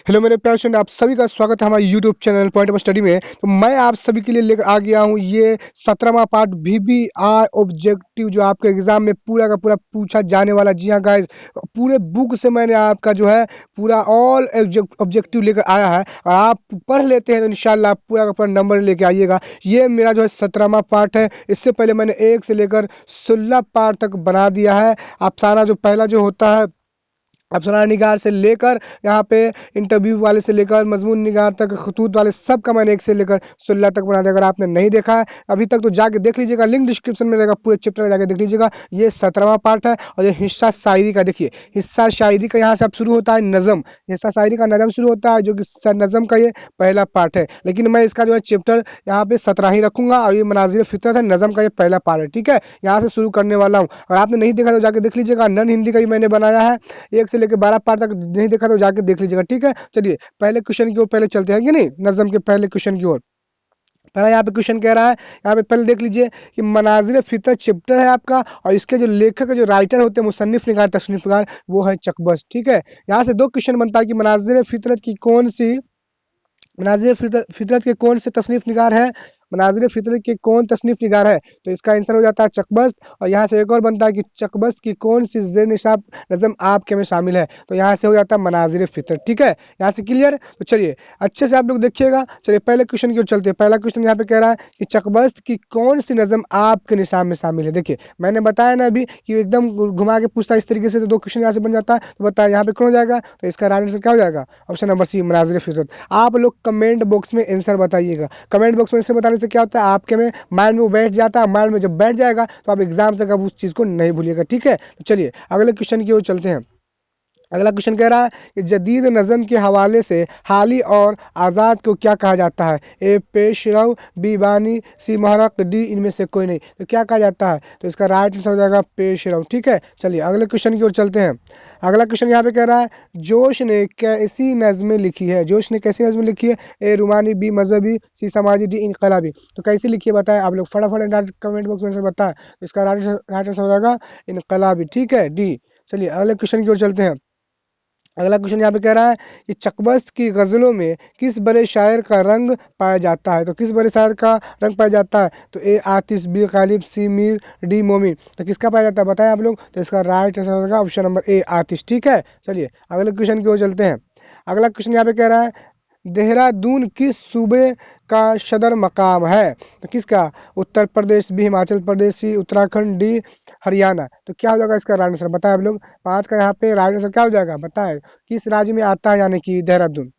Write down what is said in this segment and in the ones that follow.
Hello मेरे प्यारे student, आप सभी का स्वागत है हमारे YouTube channel point of study में। तो मैं आप सभी के लिए लेकर आ गया हूँ ये 17वां पार्ट VBI ऑब्जेक्टिव, जो आपके एग्जाम में पूरा का पूरा पूछा जाने वाला। जी हाँ गाइस, पूरे बुक से मैंने आपका जो है पूरा ऑल ऑब्जेक्टिव लेकर आया है, और आप पढ़ लेते हैं तो इंशाल्लाह पूरा का पूरा नंबर लेके आइएगा। ये मेरा जो है 17वां पार्ट है। इससे पहले मैंने 1 से लेकर 16 पार्ट तक बना दिया है। आप सारा जो पहला जो होता है अफसरान निगार से लेकर यहाँ पे इंटरव्यू वाले से लेकर मजमून निगार तक, खतूत वाले, सब का मैंने 1 से लेकर 16 तक बना दिया। अगर आपने नहीं देखा है अभी तक तो जाके देख लीजिएगा, लिंक डिस्क्रिप्शन में रहेगा, पूरे चैप्टर जाके देख लीजिएगा। ये 17वां पार्ट है। और ये हिस्सा शायरी का देखिए, हिस्सा शायरी का यहाँ से अब शुरू होता है नज़म। हिस्सा शायरी का नज़म शुरू होता है, जो कि नज़म का ये पहला पार्ट है। लेकिन मैं इसका जो है चैप्टर यहाँ पे 17 ही रखूंगा, और ये मनाजिर फितरत है, नज़म का ये पहला पार्ट है। ठीक है, यहाँ से शुरू करने वाला हूँ। और आपने नहीं देखा तो जाके देख लीजिएगा। नन हिंदी का भी मैंने बनाया है, 1 से लेकर 12 पार्ट तक। नहीं देखा तो जाके देख लीजिएगा। ठीक है, चलिए पहले क्वेश्चन की ओर पहले चलते हैं कि नहीं, नज़म के पहले क्वेश्चन की ओर। पहला यहाँ पे क्वेश्चन कह रहा है, यहाँ पे पहले देख लीजिए कि मनाजिर फितरत चैप्टर है आपका, और इसके जो लेखक, जो राइटर होते हैं, मुसन्निफ निगार, तसनीफ निगार, वो है चकबस्त। ठीक है, यहाँ से 2 क्वेश्चन बनता है कि मनाजिर फितरत की कौन सी, मनाजिर फितरत के कौन से तसनीफ निगार है, मनाजिर फितरत के कौन तसनीफ निगार है। तो इसका आंसर हो जाता है चकबस्त। और यहाँ से एक और बनता है कि चकबस्त की कौन सी ज़ेर निसाब नज़म आपके में शामिल है। तो यहाँ से हो जाता है मनाजिर फितरत। ठीक है, यहाँ से क्लियर। तो चलिए अच्छे से आप लोग देखिएगा। चलिए पहले क्वेश्चन की ओर चलते हैं। पहला क्वेश्चन यहाँ पे कह रहा है कि चकबस्त की कौन सी नज़म आपके निसाब में शामिल है। देखिए मैंने बताया ना अभी कि एकदम घुमा के पूछता है इस तरीके से, तो 2 क्वेश्चन यहाँ से बन जाता है। तो बताया यहाँ पे कौन हो जाएगा, तो इसका राइट आंसर क्या हो जाएगा, ऑप्शन नंबर सी, मनाजिर फितरत। आप लोग कमेंट बॉक्स में आंसर बताइएगा। कमेंट बॉक्स में आंसर बताने से क्या होता है, आपके में माइंड में बैठ जाता है। माइंड में जब बैठ जाएगा तो आप एग्जाम तक आप उस चीज़ को नहीं भूलिएगा। ठीक है, तो चलिए अगले क्वेश्चन की ओर चलते हैं। अगला क्वेश्चन कह रहा है कि जदीद नज़म के हवाले से हाली और आज़ाद को क्या कहा जाता है। ए पेशरव, बी बानी, सी महरक, डी इनमें से कोई नहीं। तो क्या कहा जाता है, तो इसका राइट आंसर हो जाएगा पेशरव। ठीक है, चलिए अगले क्वेश्चन की ओर चलते हैं। अगला क्वेश्चन यहाँ पे कह रहा है जोश ने कैसी नज़में लिखी है। जोश ने कैसी नज़में लिखी है, ए रुमानी, बी मजहबी, सी समाजी, डी इनकलाबी। तो कैसी लिखी है बताएं आप लोग, फटाफट कमेंट बॉक्स में से बताएं। तो इसका राइट आंसर हो जाएगा इनकलाबी। ठीक है, डी। चलिए अगले क्वेश्चन की ओर चलते हैं। अगला क्वेश्चन यहाँ पे कह रहा है कि चकबस्त की गज़लों में किस बड़े शायर का रंग पाया जाता है। तो किस बड़े शायर का रंग पाया जाता है, तो ए आतिश, बी गालिब, सी मीर, डी मोमिन। तो किसका पाया जाता है बताएं आप लोग, तो इसका राइट आंसर होगा ऑप्शन नंबर ए, आतिश। ठीक है, चलिए अगले क्वेश्चन की ओर चलते हैं। अगला क्वेश्चन यहाँ पे कह रहा है देहरादून किस सूबे का सदर मकाम है। तो किसका, उत्तर प्रदेश, बी हिमाचल प्रदेश, सी उत्तराखंड, डी हरियाणा। तो क्या हो जाएगा इसका राइट आंसर बताएं आप लोग। 5 का यहाँ पे राइट आंसर क्या हो जाएगा बताएं, किस राज्य में आता है, यानी कि देहरादून।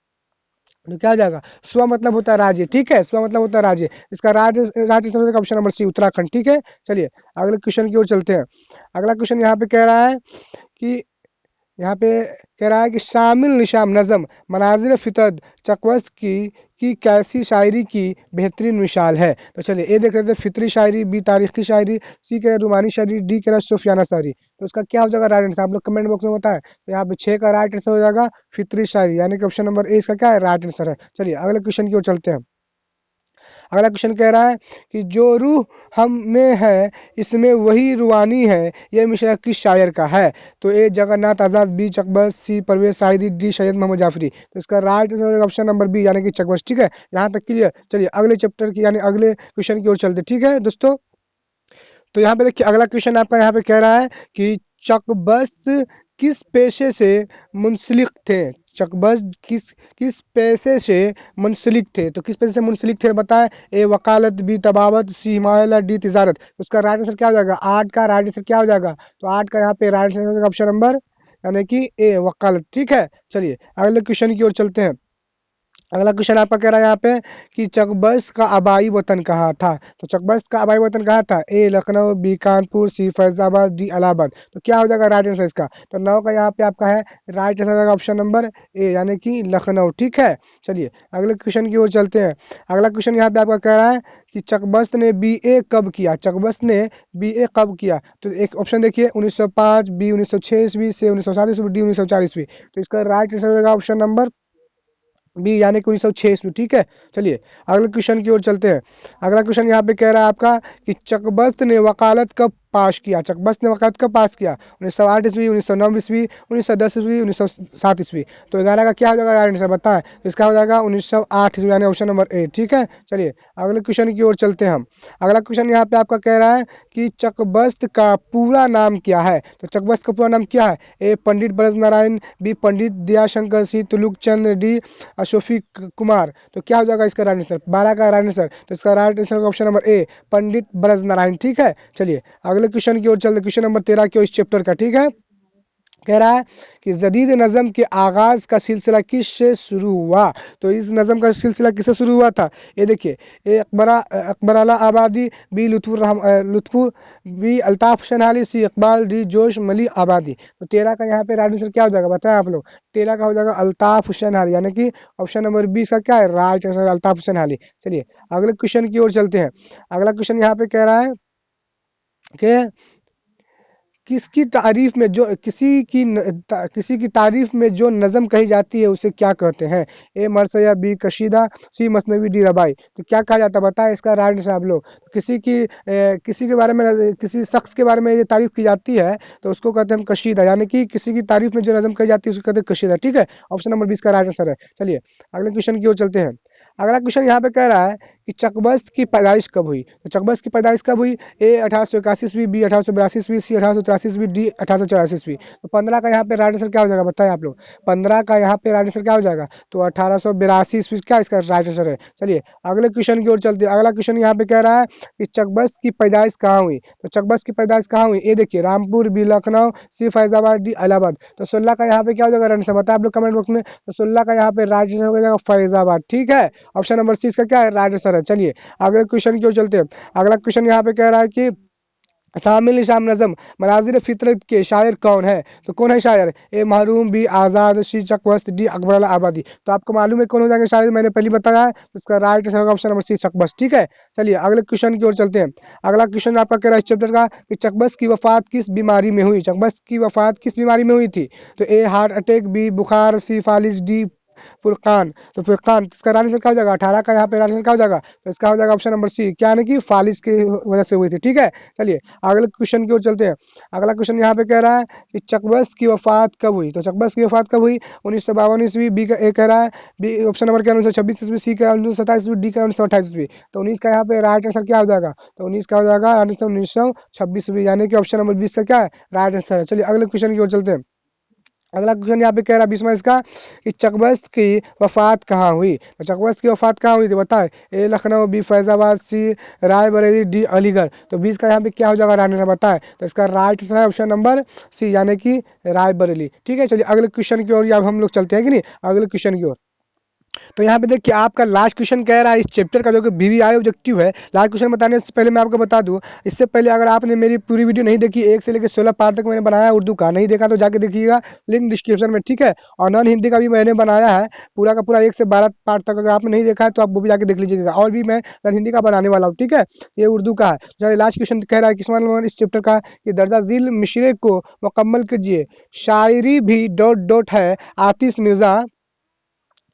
तो क्या हो जाएगा, स्व मतलब होता है राज्य। ठीक है, स्व मतलब होता है राज्य। इसका राज्य answer option number C, Uttarakhand. ठीक है, चलिए अगले क्वेश्चन की ओर चलते हैं। अगला क्वेश्चन यहाँ पे कह रहा है कि, यहाँ पे कह रहा है कि शामिल निशाम नज़म मनाजिर फितरत चकवस्त की कैसी शायरी की बेहतरीन मिसाल है। तो चलिए ए देख रहे थे, फितरी शायरी, बी तारीखी शायरी, सी कह रहा रुमानी शायरी, डी कह रहा सूफियाना शायरी। तो इसका क्या हो जाएगा राइट आंसर, आप लोग कमेंट बॉक्स में बताएं। तो यहाँ पे 6 का राइट आंसर हो जाएगा फितरी शायरी, यानी कि ऑप्शन नंबर ए इसका क्या है, राइट आंसर है। चलिए अगले क्वेश्चन की ओर चलते हैं। अगला क्वेश्चन कह रहा है कि जो रूह हम में है इसमें वही रूहानी है, यह मिसरा किस शायर का है। तो A Jagannath Azad, B Chakbast, C Parvez Sahidi, D Syed Mohammad Jafri. तो इसका right answer option number B, यानी कि चकबस्त। ठीक है, यहाँ तक क्लियर। चलिए अगले चैप्टर की यानी अगले क्वेश्चन की ओर चलते। ठीक है दोस्तों, तो यहाँ पे देखिए अगला क्वेश्चन आपका यहाँ पे कह रहा है कि चकबस्त किस पेशे से मुंसलिक थे। चकबस्त किस पेशे से मुंसलिक थे। तो किस पेशे से मुंसलिक थे बताएं, ए वकालत, बी तबावत, सी हिमायला, डी तिजारत। उसका राइट आंसर क्या हो जाएगा, 8 का राइट आंसर क्या हो जाएगा, तो 8 का यहाँ पे राइट आंसर ऑप्शन नंबर यानी कि ए वकालत। ठीक है, चलिए अगले क्वेश्चन की ओर चलते हैं। अगला क्वेश्चन आपका कह रहा है यहाँ पे कि चकबस्त का आबाई वतन कहाँ था। तो चकबस्त का आबाई वतन कहाँ था, ए लखनऊ, बी कानपुर, सी फैजाबाद, डी इलाहाबाद। तो क्या हो जाएगा राइट आंसर इसका, तो 9 का यहाँ पे आपका है राइट आंसर ऑप्शन नंबर ए, यानी कि लखनऊ। ठीक है, चलिए अगले क्वेश्चन की ओर चलते हैं। अगला क्वेश्चन यहाँ पे आपका कह रहा है कि चकबस्त ने BA कब किया। चकबस्त ने BA कब किया, तो एक ऑप्शन देखिए 1905, बी 1906 ईस्वी, सी 1907 ईस्वी, डी 1904 ईस्वी। तो इसका राइट आंसर होगा ऑप्शन नंबर बी, यानी कि 1906 ईस्वी। ठीक है, चलिए अगले क्वेश्चन की ओर चलते हैं। अगला क्वेश्चन यहाँ पे कह रहा है आपका कि चकबस्त ने वकालत कब पास किया? चकबस्त ने वक़ायत कब पास किया? 1908 ईस्वी, 1909 ईस्वी, 1910 ईस्वी, 1907 ईस्वी। तो 11 का क्या हो जाएगा आंसर बताएं? तो इसका हो जाएगा 1908 ईस्वी, यानी ऑप्शन नंबर ए। ठीक है, चलिए अगले क्वेश्चन की ओर चलते हैं हम। अगला क्वेश्चन यहाँ पे आपका कह रहा है कि चकबस्त का पूरा नाम क्या है? तो चकबस्त का पूरा नाम क्या है? ए पंडित ब्रज नारायण, बी पंडित दयाशंकर, सी तुलुक चंद, डी अशोफी कुमार। तो क्या हो जाएगा इसका राइट आंसर? 12 का राइट आंसर। तो इसका right answer option number A Pandit Braj Narayan. ठीक है, चलिए अगले क्वेश्चन की ओर चलते, क्वेश्चन नंबर 13 की ओर इस चैप्टर का। ठीक है, कह रहा है कि जदीद नज़म के आगाज़ का सिलसिला किससे शुरू हुआ? तो इस नज़म का सिलसिला किससे शुरू हुआ था? ये देखिए, ए अकबराला आबादी, बी लुत्फु, बी अल्ताफ़ हुसैन हाली, सी इकबाल, डी जोश मली आबादी। तो 13 का यहाँ पे राइट आंसर क्या हो जाएगा बताएं आप लोग? 13 का हो जाएगा अल्ताफ़ हुसैन हाली, यानी कि ऑप्शन नंबर 20 का क्या है राइट आंसर? अल्ताफ़ हुसैन हाली। चलिए अगले क्वेश्चन की ओर चलते हैं। अगला क्वेश्चन यहाँ पे कह रहा है कि किसकी तारीफ में जो किसी की तारीफ में जो नज़म कही जाती है उसे क्या कहते हैं? ए मरसिया, बी कशीदा, सी मसनवी, डी रबाई। तो क्या कहा जाता है बताएं इसका राइट आंसर आप लोग? किसी के बारे में, किसी शख्स के बारे में ये तारीफ की जाती है तो उसको कहते हैं हम कशीदा, यानी कि किसी की तारीफ में जो नज़म कही जाती है उसको कहते हैं कशीदा। ठीक है, ऑप्शन नंबर 20 का राइट आंसर है। चलिए अगले क्वेश्चन की ओर चलते हैं। अगला क्वेश्चन यहाँ पे कह रहा है कि चकबस्त की पैदाइश कब हुई? तो चकबस्त की पैदाइश कब हुई? ए 1881 ईस्वी, बी 1882 ईस्वी, सी 1883 ईस्वी, डी 1884 ईस्वी। तो 15 का यहाँ पे राइट आंसर क्या हो जाएगा बताएं आप लोग? 15 का यहाँ पे राइट आंसर क्या हो जाएगा? तो 1882 ईस्वी क्या इसका राइट आंसर है। चलिए अगले क्वेश्चन की ओर चलते हैं। अगला क्वेश्चन यहाँ पे कह रहा है कि चकबस्त की पैदाइश कहाँ हुई? तो चकबस्त की पैदाइश कहाँ हुई? ये देखिए, रामपुर, बी लखनऊ, सी फैजाबाद, डी इलाहाबाद। तो 16 का यहाँ पे क्या हो जाएगा आंसर बताएं आप लोग कमेंट बॉक्स में? तो 16 का यहाँ पे राइट आंसर हो जाएगा फैजाबाद। ठीक है, ऑप्शन नंबर सी इसका क्या है राइट आंसर है। चलिए अगले क्वेश्चन की ओर चलते हैं। अगला क्वेश्चन यहाँ पे कह रहा है कि शामिल निशाम नज़म मनाजिर फितरत के शायर कौन है? तो कौन है शायर? ए महरूम, बी आज़ाद, सी चकबस्त, डी अकबर आबादी। तो आपको मालूम है कौन हो जाएंगे शायर, मैंने पहले बताया है। तो इसका right answer option number C Chakbast. ठीक है, चलिए अगले क्वेश्चन की ओर चलते हैं। अगला क्वेश्चन आपका कह रहा है इस चैप्टर का कि चकबस्त की वफात किस बीमारी में हुई? चकबस्त की वफात किस बीमारी में हुई थी? तो ए हार्ट अटैक, बी बुखार, सी फालिज, डी फुरकान। तो फुरकान इसका राइट आंसर क्या हो जाएगा? 18 का यहाँ पे राइट आंसर क्या हो जाएगा? तो इसका हो जाएगा ऑप्शन नंबर सी, क्या यानी कि फालिज की वजह से हुई थी। ठीक है, चलिए अगले क्वेश्चन की ओर चलते हैं। अगला क्वेश्चन यहाँ पे कह रहा है कि चकबस्त की वफात कब हुई? तो चकबस्त की वफात कब हुई? 1952 ईस्वी, बी का ए कह रहा है, बी ऑप्शन नंबर क्या 1926 ईस्वी, सी का 1927 ईस्वी, डी का 1928 ईस्वी। तो 19 का यहाँ पे राइट आंसर क्या हो जाएगा? तो 19 का हो जाएगा 1926 ईस्वी, यानी कि ऑप्शन नंबर 20 का क्या है राइट आंसर है। चलिए अगले क्वेश्चन की ओर चलते हैं। अगला क्वेश्चन यहाँ पे कह रहा है 20वां इसका कि चकबस्त की वफात कहाँ हुई? तो चकबस्त की वफात कहाँ हुई थी बताए? ए लखनऊ, बी फैजाबाद, सी रायबरेली, डी अलीगढ़। तो 20 का यहाँ पे क्या हो जाएगा राइट आंसर बताए? तो इसका राइट आंसर है ऑप्शन नंबर सी, यानी कि रायबरेली। ठीक है, चलिए अगले क्वेश्चन की ओर अब हम लोग चलते हैं कि नहीं अगले क्वेश्चन की ओर। तो यहाँ पे देखिए आपका लास्ट क्वेश्चन कह रहा है इस चैप्टर का जो कि बीवीआई ऑब्जेक्टिव है। लास्ट क्वेश्चन बताने से पहले मैं आपको बता दूं, इससे पहले अगर आपने मेरी पूरी वीडियो नहीं देखी, 1 से लेकर 16 पार्ट तक मैंने बनाया है उर्दू का, नहीं देखा तो जाके देखिएगा, लिंक डिस्क्रिप्शन में। ठीक है, और नॉन हिंदी का भी मैंने बनाया है पूरा का पूरा 1 से 12 पार्ट तक, अगर आपने नहीं देखा है तो आप वो भी जाके देख लीजिएगा। और भी मैं नॉन हिंदी का बनाने वाला हूँ। ठीक है, ये उर्दू का है। चलिए लास्ट क्वेश्चन कह रहा है किस नंबर इस चैप्टर का कि दर्जा झील मिशरे को मुकम्मल कीजिए, शायरी भी डॉट डॉट है आतिश मिर्जा।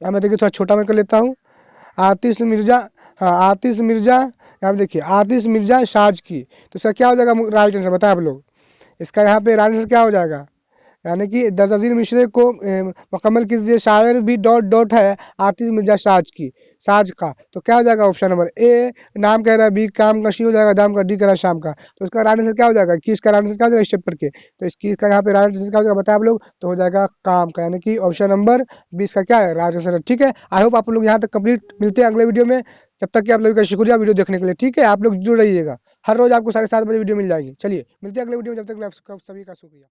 अब मैं देखिए थोड़ा छोटा मैं कर लेता हूँ, आतिश मिर्जा। हाँ, आतिश मिर्जा, यहाँ पे देखिए आतिश मिर्जा साज की। तो इसका क्या हो जाएगा राइट आंसर बताएं आप लोग? इसका यहाँ पे राइट आंसर क्या हो जाएगा? यानी कि दर्जाजील मिश्रे को मुकम्मल कीजिए, शायर भी डॉट डॉट है आतिश मिर्जा साज का। तो क्या हो जाएगा ऑप्शन नंबर ए नाम कह रहा है, बी काम का, सी हो जाएगा दाम का, डी कह रहा है शाम का। तो इसका राइट आंसर क्या हो जाएगा? कि इसका राइट आंसर क्या हो जाएगा इस चैप्टर के? तो इसकी इसका यहाँ पे राइट आंसर क्या हो जाएगा बताएं आप लोग? तो हो जाएगा काम का, यानी कि ऑप्शन नंबर 20 का क्या है राइट आंसर है। ठीक है, आई होप आप लोग यहाँ तक कंप्लीट। मिलते हैं अगले वीडियो में, जब तक कि आप लोगों का शुक्रिया वीडियो देखने के लिए। ठीक है, आप लोग जुड़ रहिएगा, हर रोज आपको 7:30 बजे वीडियो मिल जाएगी। चलिए मिलते हैं अगले वीडियो में, जब तक आप सभी का शुक्रिया।